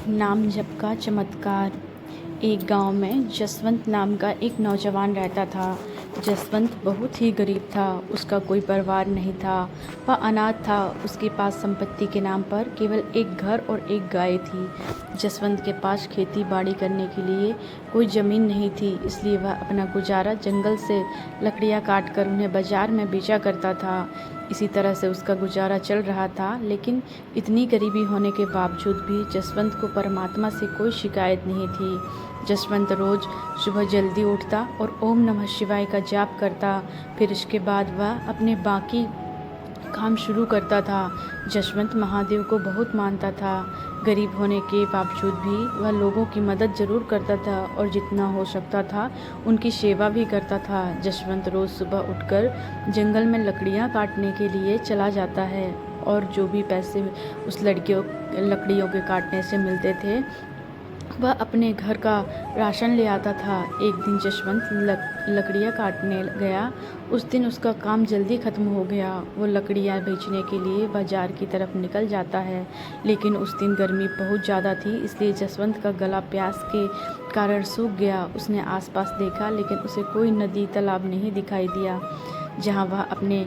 नाम जप का चमत्कार। एक गांव में जसवंत नाम का एक नौजवान रहता था। जसवंत बहुत ही गरीब था। उसका कोई परिवार नहीं था। वह अनाथ था। उसके पास संपत्ति के नाम पर केवल एक घर और एक गाय थी। जसवंत के पास खेती बाड़ी करने के लिए कोई ज़मीन नहीं थी, इसलिए वह अपना गुजारा जंगल से लकड़ियाँ काट कर उन्हें बाजार में बेचा करता था। इसी तरह से उसका गुजारा चल रहा था, लेकिन इतनी गरीबी होने के बावजूद भी जसवंत को परमात्मा से कोई शिकायत नहीं थी। जसवंत रोज़ सुबह जल्दी उठता और ओम नमः शिवाय का जाप करता। फिर इसके बाद वह अपने बाकी काम शुरू करता था। जसवंत महादेव को बहुत मानता था। गरीब होने के बावजूद भी वह लोगों की मदद ज़रूर करता था और जितना हो सकता था उनकी सेवा भी करता था। जसवंत रोज़ सुबह उठकर जंगल में लकड़ियाँ काटने के लिए चला जाता है और जो भी पैसे उस लकड़ियों के काटने से मिलते थे वह अपने घर का राशन ले आता था। एक दिन जसवंत लकड़ियाँ काटने गया। उस दिन उसका काम जल्दी ख़त्म हो गया। वो लकड़ियाँ बेचने के लिए बाज़ार की तरफ निकल जाता है, लेकिन उस दिन गर्मी बहुत ज़्यादा थी, इसलिए जसवंत का गला प्यास के कारण सूख गया। उसने आसपास देखा, लेकिन उसे कोई नदी तालाब नहीं दिखाई दिया जहाँ वह अपने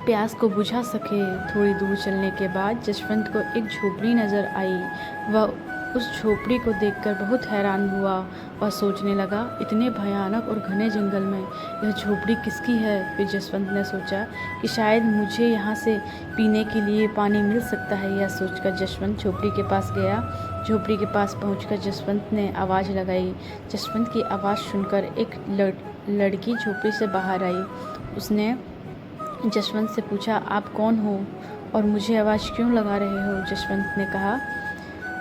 प्यास को बुझा सके। थोड़ी दूर चलने के बाद जसवंत को एक झोपड़ी नज़र आई। वह उस झोपड़ी को देखकर बहुत हैरान हुआ। वह सोचने लगा, इतने भयानक और घने जंगल में यह झोपड़ी किसकी है। फिर जसवंत ने सोचा कि शायद मुझे यहाँ से पीने के लिए पानी मिल सकता है। यह सोचकर जसवंत झोपड़ी के पास गया। झोपड़ी के पास पहुँचकर जसवंत ने आवाज़ लगाई। जसवंत की आवाज़ सुनकर एक लड़की झोपड़ी से बाहर आई। उसने जसवंत से पूछा, आप कौन हो और मुझे आवाज़ क्यों लगा रहे हो। जसवंत ने कहा,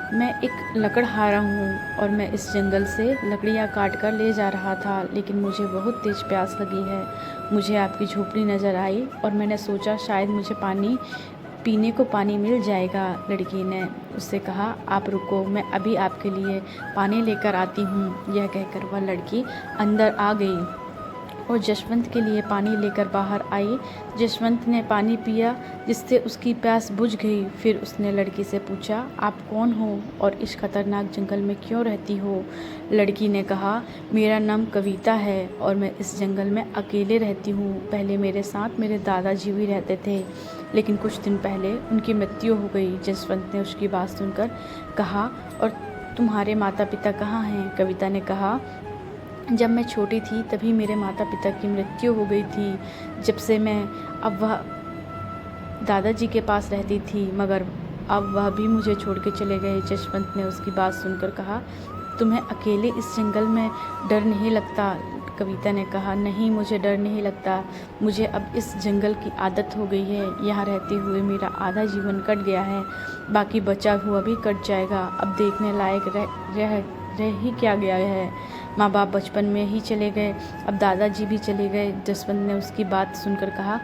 मैं एक लकड़हारा हूँ और मैं इस जंगल से लकड़ियाँ काट कर ले जा रहा था, लेकिन मुझे बहुत तेज़ प्यास लगी है। मुझे आपकी झोपड़ी नज़र आई और मैंने सोचा शायद मुझे पीने को पानी मिल जाएगा। लड़की ने उससे कहा, आप रुको, मैं अभी आपके लिए पानी लेकर आती हूँ। यह कहकर वह लड़की अंदर आ गई और जसवंत के लिए पानी लेकर बाहर आई। जसवंत ने पानी पिया, जिससे उसकी प्यास बुझ गई। फिर उसने लड़की से पूछा, आप कौन हो और इस खतरनाक जंगल में क्यों रहती हो। लड़की ने कहा, मेरा नाम कविता है और मैं इस जंगल में अकेले रहती हूँ। पहले मेरे साथ मेरे दादाजी भी रहते थे, लेकिन कुछ दिन पहले उनकी मृत्यु हो गई। जसवंत ने उसकी बात सुनकर कहा, और तुम्हारे माता पिता कहाँ हैं। कविता ने कहा, जब मैं छोटी थी तभी मेरे माता पिता की मृत्यु हो गई थी। जब से मैं अब वह दादाजी के पास रहती थी, मगर अब वह भी मुझे छोड़ के चले गए। जसवंत ने उसकी बात सुनकर कहा, तुम्हें अकेले इस जंगल में डर नहीं लगता। कविता ने कहा, नहीं, मुझे डर नहीं लगता। मुझे अब इस जंगल की आदत हो गई है। यहाँ रहते हुए मेरा आधा जीवन कट गया है, बाकी बचा हुआ भी कट जाएगा। अब देखने लायक रह ही क्या गया है। माँ बाप बचपन में ही चले गए, अब दादाजी भी चले गए। जसवंत ने उसकी बात सुनकर कहा,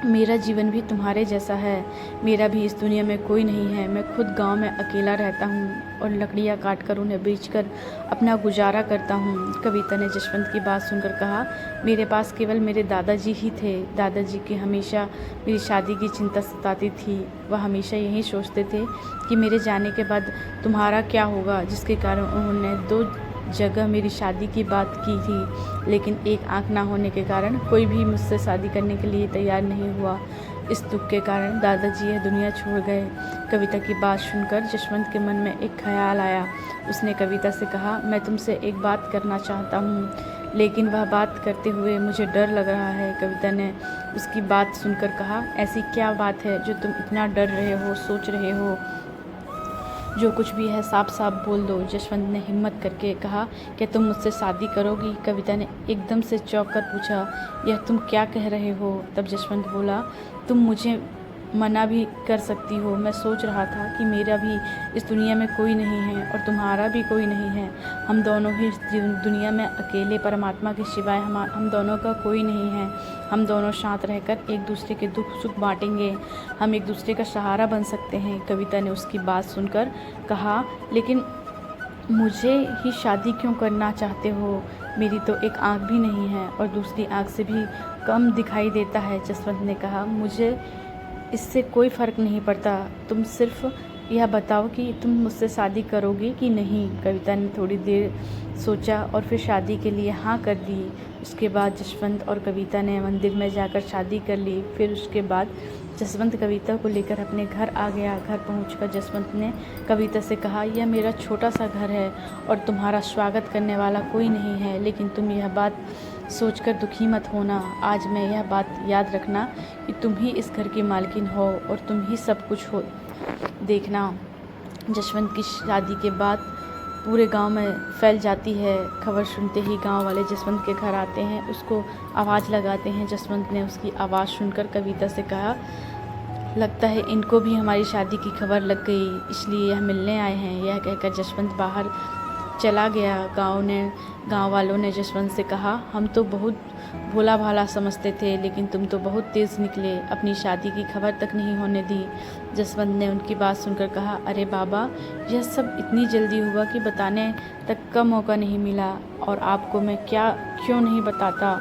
मेरा जीवन भी तुम्हारे जैसा है। मेरा भी इस दुनिया में कोई नहीं है। मैं खुद गांव में अकेला रहता हूँ और लकड़ियाँ काटकर उन्हें बेचकर अपना गुजारा करता हूँ। कविता ने जसवंत की बात सुनकर कहा, मेरे पास केवल मेरे दादाजी ही थे। दादाजी की हमेशा मेरी शादी की चिंता सताती थी। वह हमेशा यही सोचते थे कि मेरे जाने के बाद तुम्हारा क्या होगा, जिसके कारण उन्होंने 2 जगह मेरी शादी की बात की थी, लेकिन एक आंख ना होने के कारण कोई भी मुझसे शादी करने के लिए तैयार नहीं हुआ। इस दुख के कारण दादाजी यह दुनिया छोड़ गए। कविता की बात सुनकर जसवंत के मन में एक ख्याल आया। उसने कविता से कहा, मैं तुमसे एक बात करना चाहता हूँ, लेकिन वह बात करते हुए मुझे डर लग रहा है। कविता ने उसकी बात सुनकर कहा, ऐसी क्या बात है जो तुम इतना डर रहे हो, सोच रहे हो। जो कुछ भी है साफ साफ बोल दो। जसवंत ने हिम्मत करके कहा, क्या तुम मुझसे शादी करोगी। कविता ने एकदम से चौंक कर पूछा, यह तुम क्या कह रहे हो। तब जसवंत बोला, तुम मुझे मना भी कर सकती हो। मैं सोच रहा था कि मेरा भी इस दुनिया में कोई नहीं है और तुम्हारा भी कोई नहीं है। हम दोनों ही इस दुनिया में अकेले, परमात्मा के सिवाय हम दोनों का कोई नहीं है। हम दोनों साथ रहकर एक दूसरे के दुख सुख बांटेंगे। हम एक दूसरे का सहारा बन सकते हैं। कविता ने उसकी बात सुनकर कहा, लेकिन मुझे ही शादी क्यों करना चाहते हो। मेरी तो एक आँख भी नहीं है और दूसरी आँख से भी कम दिखाई देता है। जसवंत ने कहा, मुझे इससे कोई फ़र्क नहीं पड़ता। तुम सिर्फ यह बताओ कि तुम मुझसे शादी करोगी कि नहीं। कविता ने थोड़ी देर सोचा और फिर शादी के लिए हाँ कर दी। उसके बाद जसवंत और कविता ने मंदिर में जाकर शादी कर ली। फिर उसके बाद जसवंत कविता को लेकर अपने घर आ गया। घर पहुंचकर जसवंत ने कविता से कहा, यह मेरा छोटा सा घर है और तुम्हारा स्वागत करने वाला कोई नहीं है, लेकिन तुम यह बात सोचकर दुखी मत होना। आज मैं यह बात याद रखना कि तुम ही इस घर की मालकिन हो और तुम ही सब कुछ हो। देखना, जसवंत की शादी के बाद पूरे गांव में फैल जाती है। खबर सुनते ही गांव वाले जसवंत के घर आते हैं, उसको आवाज़ लगाते हैं। जसवंत ने उसकी आवाज़ सुनकर कविता से कहा, लगता है इनको भी हमारी शादी की खबर लग गई, इसलिए यह मिलने आए हैं। यह कहकर जसवंत बाहर चला गया। गांव वालों ने जसवंत से कहा, हम तो बहुत भोला भाला समझते थे, लेकिन तुम तो बहुत तेज़ निकले, अपनी शादी की खबर तक नहीं होने दी। जसवंत ने उनकी बात सुनकर कहा, अरे बाबा, यह सब इतनी जल्दी हुआ कि बताने तक का मौका नहीं मिला, और आपको मैं क्यों नहीं बताता,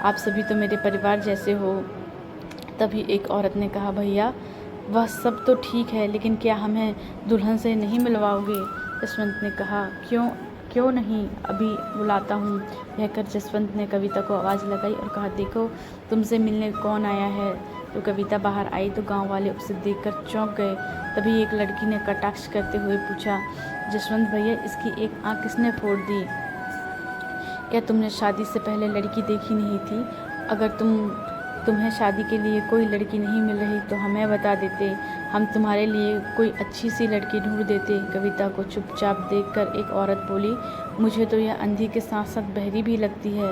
आप सभी तो मेरे परिवार जैसे हो। तभी एक औरत ने कहा, भैया वह सब तो ठीक है, लेकिन क्या हमें दुल्हन से नहीं मिलवाओगे। जसवंत ने कहा, क्यों नहीं, अभी बुलाता हूँ। कहकर जसवंत ने कविता को आवाज़ लगाई और कहा, देखो तुमसे मिलने कौन आया है। तो कविता बाहर आई तो गांव वाले उसे देखकर चौंक गए। तभी एक लड़की ने कटाक्ष करते हुए पूछा, जसवंत भैया, इसकी एक आँख किसने फोड़ दी। क्या तुमने शादी से पहले लड़की देखी नहीं थी। अगर तुम्हें शादी के लिए कोई लड़की नहीं मिल रही तो हमें बता देते, हम तुम्हारे लिए कोई अच्छी सी लड़की ढूंढ देते। कविता को चुपचाप देखकर एक औरत बोली, मुझे तो यह अंधी के साथ साथ बहरी भी लगती है।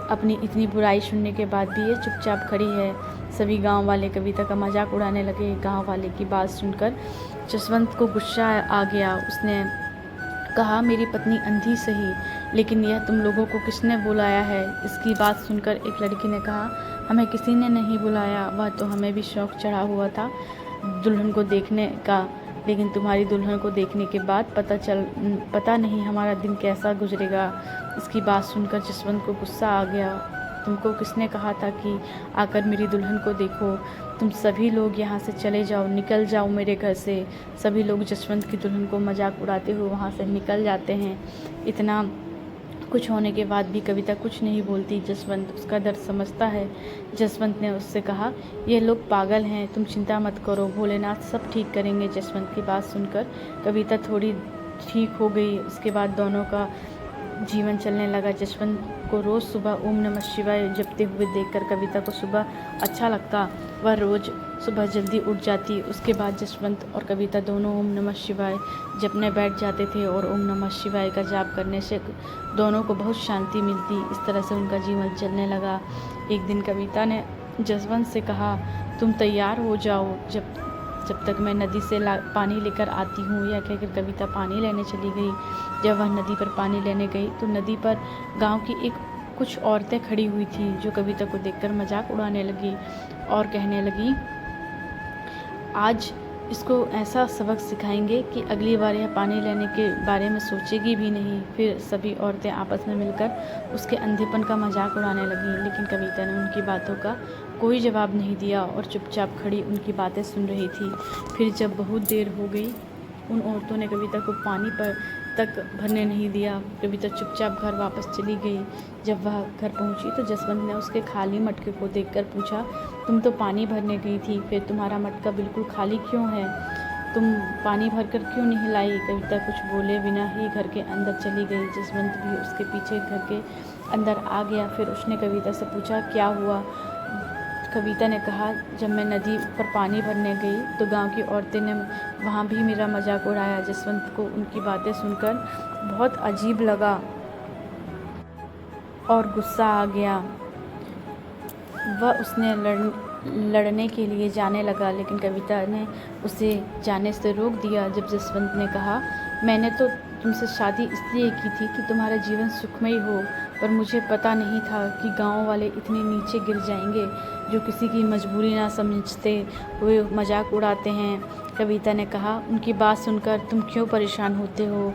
अपनी इतनी बुराई सुनने के बाद भी ये चुपचाप खड़ी है। सभी गांव वाले कविता का मजाक उड़ाने लगे। गांव वाले की बात सुनकर जसवंत को गुस्सा आ गया। उसने कहा, मेरी पत्नी अंधी सही, लेकिन यह तुम लोगों को किसने बुलाया है। इसकी बात सुनकर एक लड़की ने कहा, हमें किसी ने नहीं बुलाया, वह तो हमें भी शौक चढ़ा हुआ था दुल्हन को देखने का, लेकिन तुम्हारी दुल्हन को देखने के बाद पता नहीं हमारा दिन कैसा गुजरेगा। इसकी बात सुनकर जसवंत को गुस्सा आ गया। तुमको किसने कहा था कि आकर मेरी दुल्हन को देखो। तुम सभी लोग यहाँ से चले जाओ, निकल जाओ मेरे घर से। सभी लोग जसवंत की दुल्हन को मजाक उड़ाते हुए वहाँ से निकल जाते हैं। इतना कुछ होने के बाद भी कविता कुछ नहीं बोलती। जसवंत उसका दर्द समझता है। जसवंत ने उससे कहा, ये लोग पागल हैं, तुम चिंता मत करो, भोलेनाथ सब ठीक करेंगे। जसवंत की बात सुनकर कविता थोड़ी ठीक हो गई। उसके बाद दोनों का जीवन चलने लगा। जसवंत को रोज़ सुबह ओम नमः शिवाय जपते हुए देखकर कविता को सुबह अच्छा लगता। वह रोज़ सुबह जल्दी उठ जाती। उसके बाद जसवंत और कविता दोनों ओम नमः शिवाय जपने बैठ जाते थे और ओम नमः शिवाय का जाप करने से दोनों को बहुत शांति मिलती। इस तरह से उनका जीवन चलने लगा। एक दिन कविता ने जसवंत से कहा, तुम तैयार हो जाओ, जब तक मैं नदी से पानी लेकर आती हूँ। यह कहकर कविता पानी लेने चली गई। जब वह नदी पर पानी लेने गई तो नदी पर गांव की कुछ औरतें खड़ी हुई थी, जो कविता को देखकर मजाक उड़ाने लगी और कहने लगी, आज इसको ऐसा सबक सिखाएंगे कि अगली बार यह पानी लेने के बारे में सोचेगी भी नहीं। फिर सभी औरतें आपस में मिलकर उसके अंधेपन का मजाक उड़ाने लगीं, लेकिन कविता ने उनकी बातों का कोई जवाब नहीं दिया और चुपचाप खड़ी उनकी बातें सुन रही थी। फिर जब बहुत देर हो गई, उन औरतों ने कविता को पानी पर तक भरने नहीं दिया। कविता चुपचाप घर वापस चली गई। जब वह घर पहुंची तो जसवंत ने उसके खाली मटके को देखकर पूछा, तुम तो पानी भरने गई थी, फिर तुम्हारा मटका बिल्कुल खाली क्यों है, तुम पानी भरकर क्यों नहीं लाई। कविता कुछ बोले बिना ही घर के अंदर चली गई। जसवंत भी उसके पीछे घर के अंदर आ गया। फिर उसने कविता से पूछा, क्या हुआ। कविता ने कहा, जब मैं नदी पर पानी भरने गई तो गांव की औरतें ने वहाँ भी मेरा मजाक उड़ाया। जसवंत को उनकी बातें सुनकर बहुत अजीब लगा और गुस्सा आ गया। वह उसने लड़ने के लिए जाने लगा, लेकिन कविता ने उसे जाने से रोक दिया। जब जसवंत ने कहा, मैंने तो तुमसे शादी इसलिए की थी कि तुम्हारा जीवन सुखमय हो, पर मुझे पता नहीं था कि गांव वाले इतने नीचे गिर जाएंगे, जो किसी की मजबूरी ना समझते हुए मजाक उड़ाते हैं। कविता ने कहा, उनकी बात सुनकर तुम क्यों परेशान होते हो।